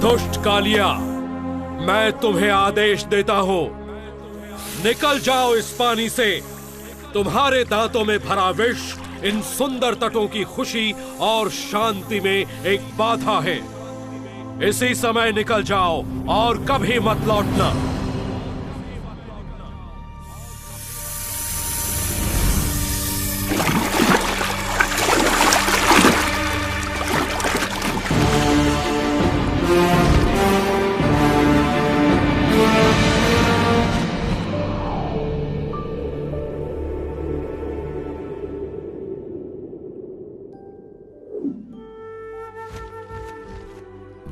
दुष्ट कालिया, मैं तुम्हें आदेश देता हूं, निकल जाओ इस पानी से। तुम्हारे दांतों में भरा विष इन सुंदर तटों की खुशी और शांति में एक बाधा है। इसी समय निकल जाओ और कभी मत लौटना।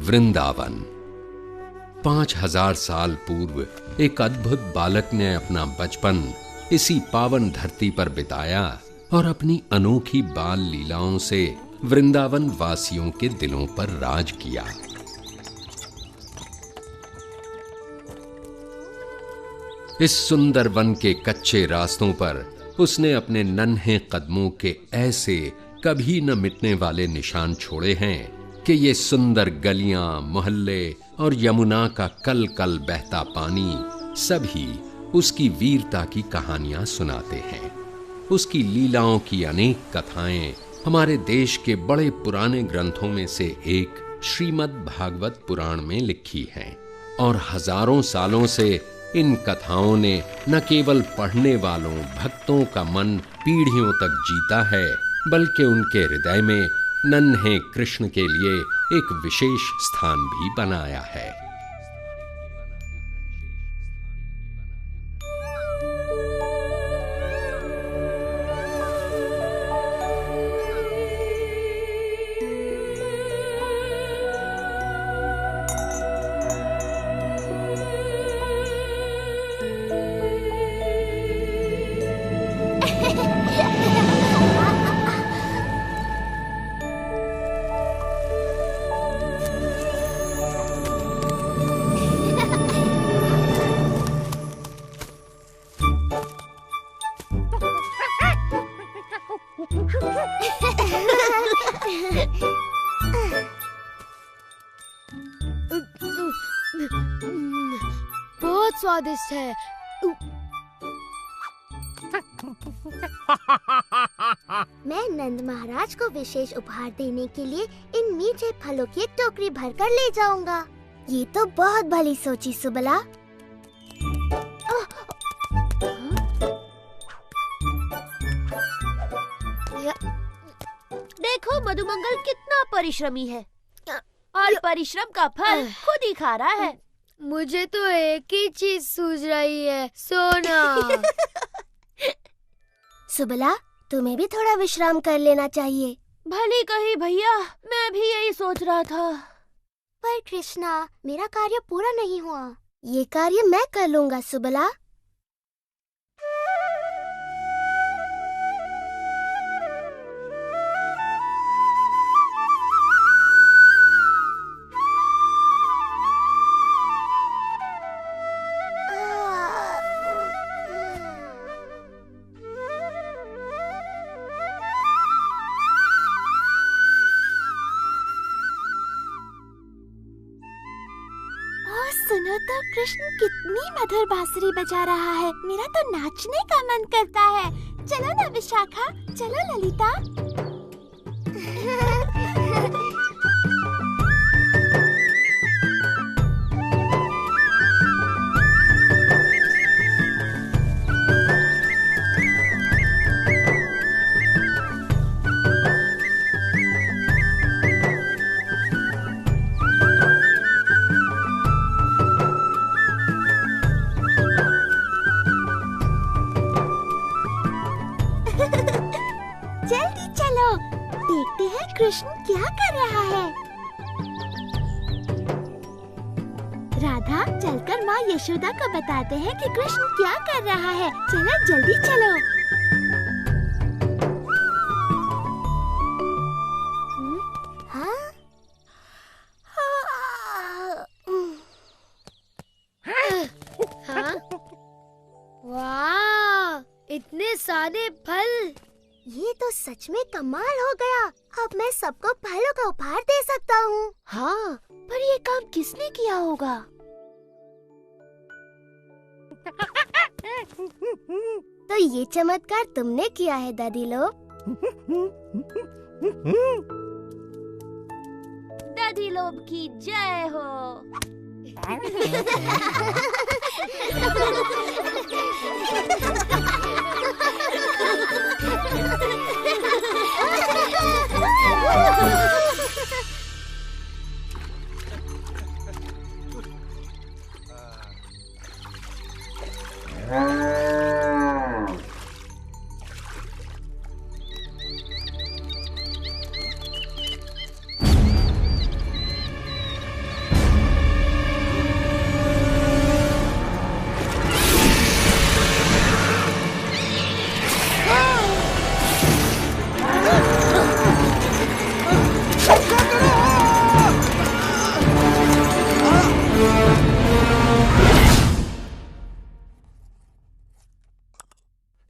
वृंदावन। 5000 साल पूर्व एक अद्भुत बालक ने अपना बचपन इसी पावन धरती पर बिताया और अपनी अनोखी बाल लीलाओं से वृंदावन वासियों के दिलों पर राज किया। इस सुंदर वन के कच्चे रास्तों पर उसने अपने नन्हे कदमों के ऐसे कभी न मिटने वाले निशान छोड़े हैं कि ये सुंदर गलियां, मोहल्ले और यमुना का कल कल बहता पानी सभी उसकी वीरता की कहानियां सुनाते हैं। उसकी लीलाओं की अनेक कथाएं हमारे देश के बड़े पुराने ग्रंथों में से एक श्रीमद् भागवत पुराण में लिखी हैं और हजारों सालों से इन कथाओं ने न केवल पढ़ने वालों भक्तों का मन पीढ़ियों तक जीता है, बल्कि उनके हृदय में नन्हे कृष्ण के लिए एक विशेष स्थान भी बनाया है। बहुत स्वादिष्ट है। मैं नंद महाराज को विशेष उपहार देने के लिए इन मीठे फलों की एक टोकरी भरकर ले जाऊंगा। ये तो बहुत भली सोची सुबला। देखो मधुमंगल कितना परिश्रमी है और परिश्रम का फल खुद ही खा रहा है। मुझे तो एक ही चीज सूझ रही है, सोना। सुबला, तुम्हें भी थोड़ा विश्राम कर लेना चाहिए। भली कही भैया, मैं भी यही सोच रहा था। पर कृष्णा, मेरा कार्य पूरा नहीं हुआ। ये कार्य मैं कर लूंगा सुबला। सुनो तो कृष्ण कितनी मधुर बांसुरी बजा रहा है। मेरा तो नाचने का मन करता है। चलो ना विशाखा, चलो ललिता। जल्दी चलो, देखते हैं कृष्ण क्या कर रहा है। राधा, चलकर माँ यशोदा को बताते हैं कि कृष्ण क्या कर रहा है। चलो जल्दी चलो। हाँ? हाँ? वाह, इतने सारे फल। ये तो सच में कमाल हो गया। अब मैं सबको फलों का उपहार दे सकता हूँ। हाँ, पर ये काम किसने किया होगा? तो ये चमत्कार तुमने किया है दादी लोग। दादी लोग की जय हो।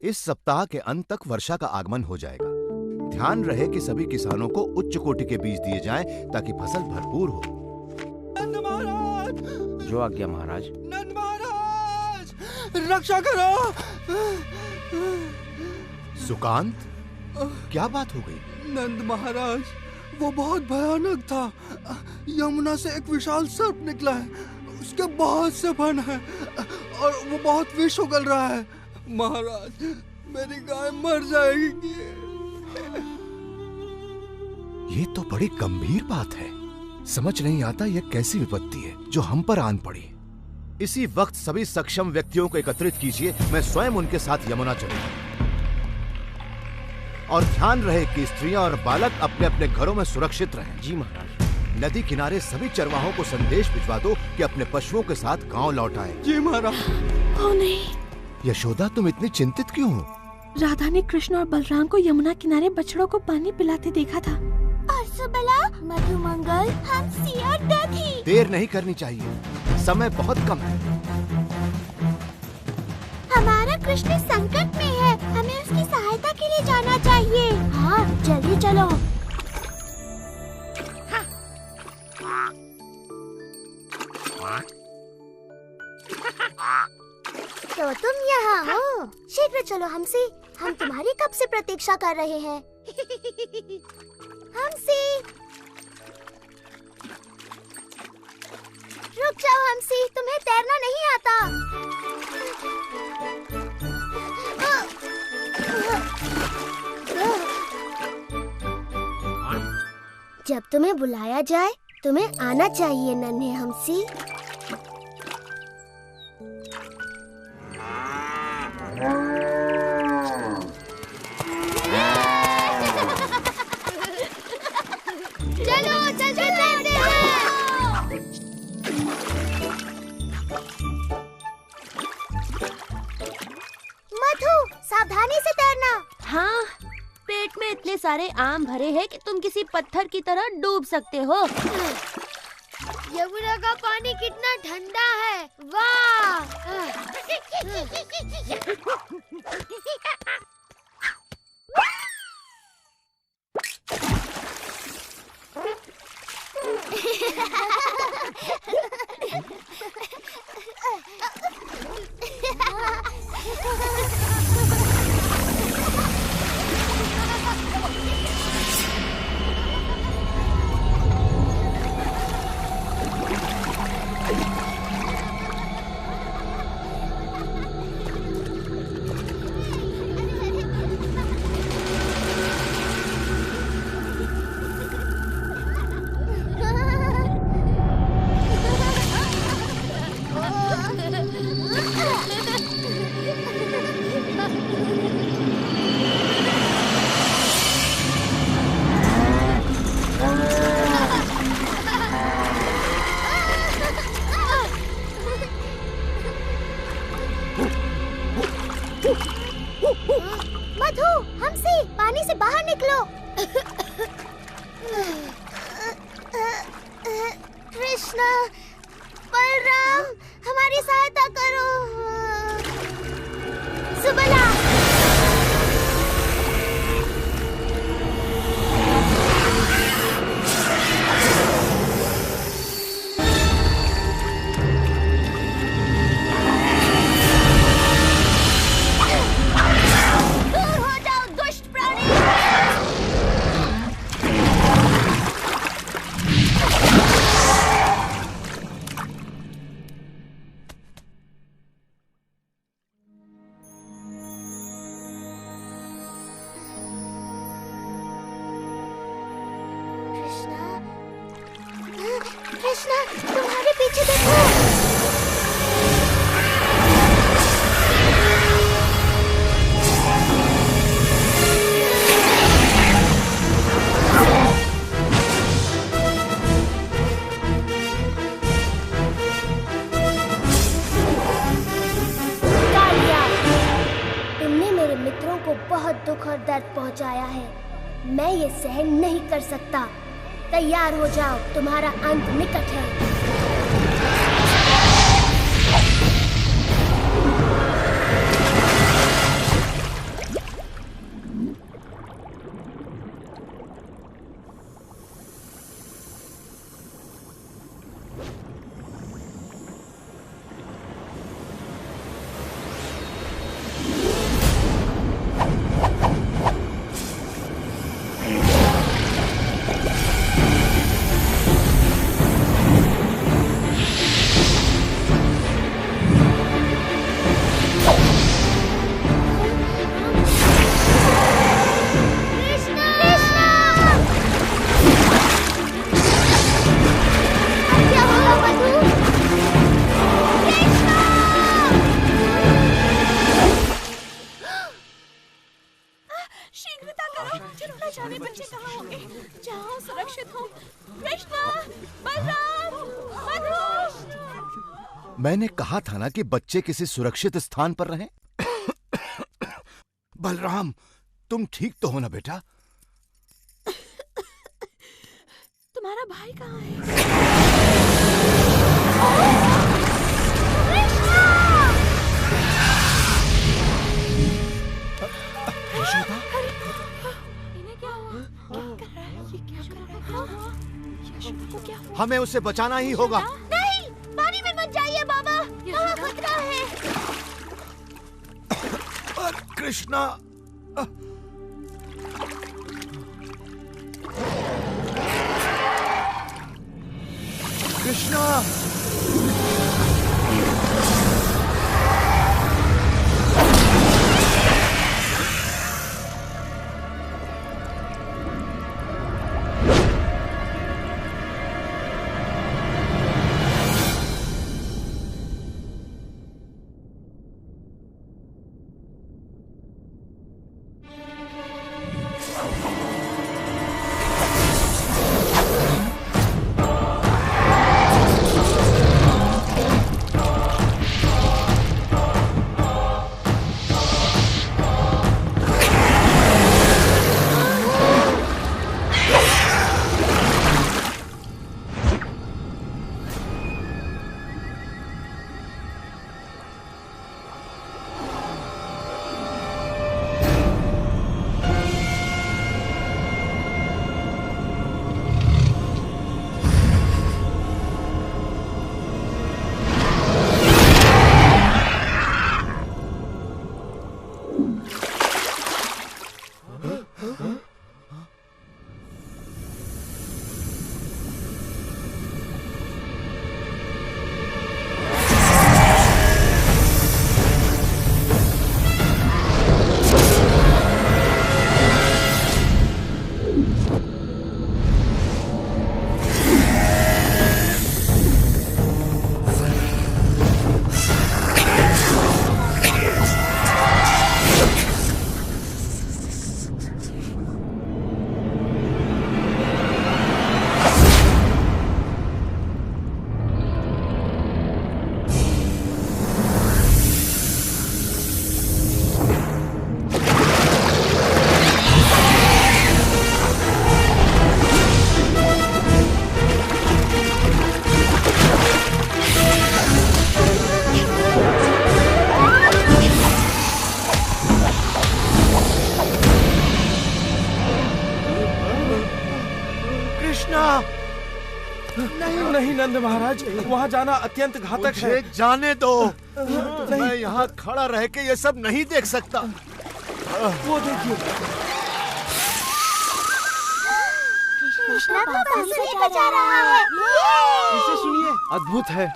इस सप्ताह के अंत तक वर्षा का आगमन हो जाएगा। ध्यान रहे कि सभी किसानों को उच्च कोटि के बीज दिए जाएं ताकि फसल भरपूर हो। नंद महाराज! जो आज्ञा महाराज। नंद महाराज! रक्षा करो! सुकांत, क्या बात हो गई? नंद महाराज, वो बहुत भयानक था। यमुना से एक विशाल सर्प निकला है। उसके बहुत से फन हैं और वो बहुत विष उगल रहा है। महाराज, मेरी गाय मर जाएगी। ये तो बड़ी गंभीर बात है। समझ नहीं आता यह कैसी विपत्ति है जो हम पर आन पड़ी। इसी वक्त सभी सक्षम व्यक्तियों को एकत्रित कीजिए। मैं स्वयं उनके साथ यमुना चलूंगा। और ध्यान रहे कि स्त्रियां और बालक अपने अपने घरों में सुरक्षित रहें। जी महाराज। नदी किनारे सभी चरवाहों को संदेश भिजवा दो कि अपने पशुओं के साथ गांव लौट आए। जी महाराज। ओ नहीं, यशोदा, तुम इतनी चिंतित क्यों हो? राधा ने कृष्ण और बलराम को यमुना किनारे बछड़ों को पानी पिलाते देखा था। और सुबला, मधुमंगल, हंसी और दधी। देर नहीं करनी चाहिए, समय बहुत कम है। हमारा कृष्ण संकट में है। हमें उसकी सहायता के लिए जाना चाहिए। हाँ, जल्दी चलो। चलो हम्सी, हम तुम्हारी कब से प्रतीक्षा कर रहे हैं। हम्सी, रुक जाओ हम्सी, तुम्हें तैरना नहीं आता। जब तुम्हें बुलाया जाए तुम्हें आना चाहिए नन्हे हम्सी। चलो जल्दी तैरते हैं। मधु, सावधानी से तैरना। हाँ, पेट में इतने सारे आम भरे हैं कि तुम किसी पत्थर की तरह डूब सकते हो। यमुना का पानी कितना ठंडा है, वाह। मधु, हम्सी, पानी से बाहर निकलो। कृष्णा, बलराम, हमारी सहायता करो। सुबला। कृष्णा, तुम्हारे पीछे देखो। कालिया, तुमने मेरे मित्रों को बहुत दुख और दर्द पहुंचाया है। मैं ये सहन नहीं कर सकता। तैयार हो जाओ, तुम्हारा अंत निकट है। मैंने कहा था ना कि बच्चे किसी सुरक्षित स्थान पर रहें। बलराम, तुम ठीक तो हो ना बेटा? तुम्हारा भाई कहाँ है? इन्हें क्या हुआ? क्या कर रहा है? ये क्या कर रहा है? यशोदा को क्या हुआ? हमें उसे बचाना ही होगा। नहीं, पानी में मत जाइए बाबा, वहाँ खतरा है। कृष्णा। कृष्णा। नहीं नंद महाराज, वहाँ जाना अत्यंत घातक है। मुझे जाने दो। मैं यहाँ खड़ा रह के ये सब नहीं देख सकता। वो देखिए, कृष्णा तो बांसुरी बजा रहा है। इसे सुनिए, अद्भुत है।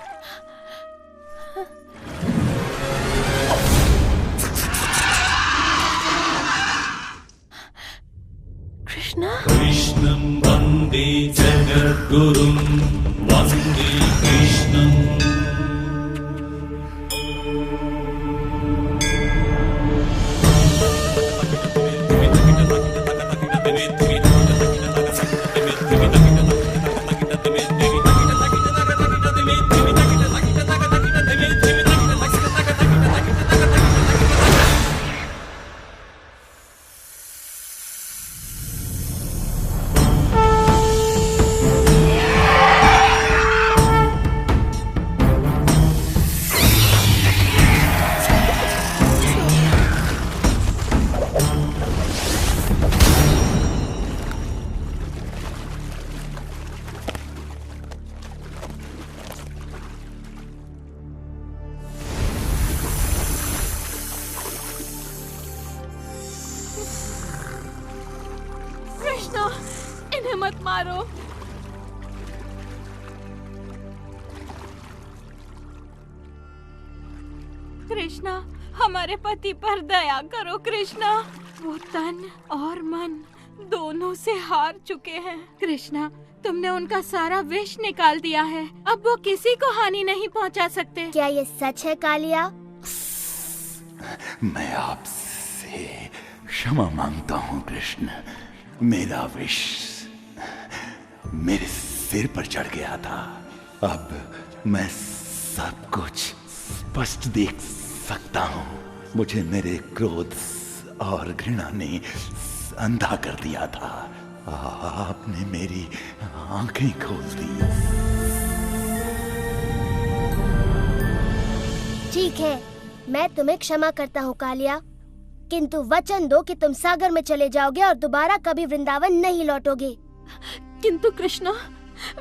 कृष्णं वन्दे जगद्गुरुं वन्दे कृष्णम्। इन्हें मत मारो। कृष्णा, हमारे पति पर दया करो कृष्णा। वो तन और मन दोनों से हार चुके हैं। कृष्णा, तुमने उनका सारा विष निकाल दिया है। अब वो किसी को हानि नहीं पहुंचा सकते। क्या ये सच है कालिया? मैं आपसे क्षमा मांगता हूँ कृष्ण। मेरा विष मेरे सिर पर चढ़ गया था। अब मैं सब कुछ स्पष्ट देख सकता हूँ। मुझे मेरे क्रोध और घृणा ने अंधा कर दिया था। आपने मेरी आंखें खोल दी। ठीक है, मैं तुम्हें क्षमा करता हूँ कालिया, किंतु वचन दो कि तुम सागर में चले जाओगे और दोबारा कभी वृंदावन नहीं लौटोगे। किंतु कृष्णा,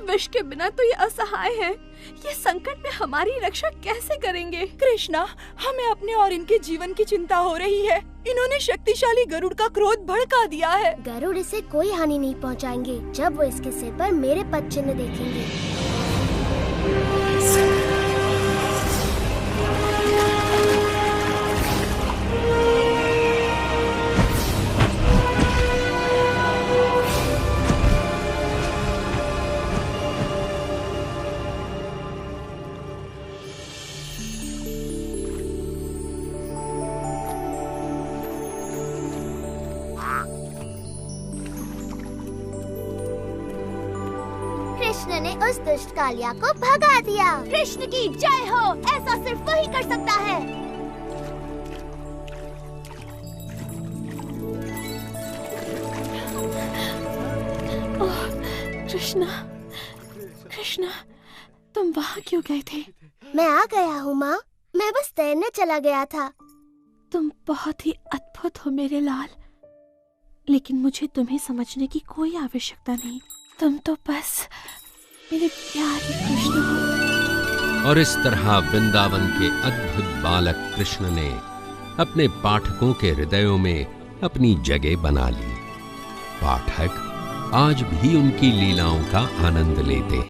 विष के बिना तो ये असहाय है। ये संकट में हमारी रक्षा कैसे करेंगे? कृष्णा, हमें अपने और इनके जीवन की चिंता हो रही है। इन्होंने शक्तिशाली गरुड़ का क्रोध भड़का दिया है। गरुड़ इसे कोई हानि नहीं पहुंचाएंगे जब वो इसके सिर पर मेरे पद चिन्ह देखेंगे। कृष्ण ने उस दुष्ट कालिया को भगा दिया। कृष्ण की जय हो। ऐसा सिर्फ वही कर सकता है। ओह, कृष्णा, कृष्णा, तुम वहाँ क्यों गए थे? मैं आ गया हूँ माँ। मैं बस तैरने चला गया था। तुम बहुत ही अद्भुत हो मेरे लाल, लेकिन मुझे तुम्हें समझने की कोई आवश्यकता नहीं। तुम तो बस मेरे प्यारे कृष्ण हो। और इस तरह वृंदावन के अद्भुत बालक कृष्ण ने अपने पाठकों के हृदयों में अपनी जगह बना ली। पाठक आज भी उनकी लीलाओं का आनंद लेते हैं।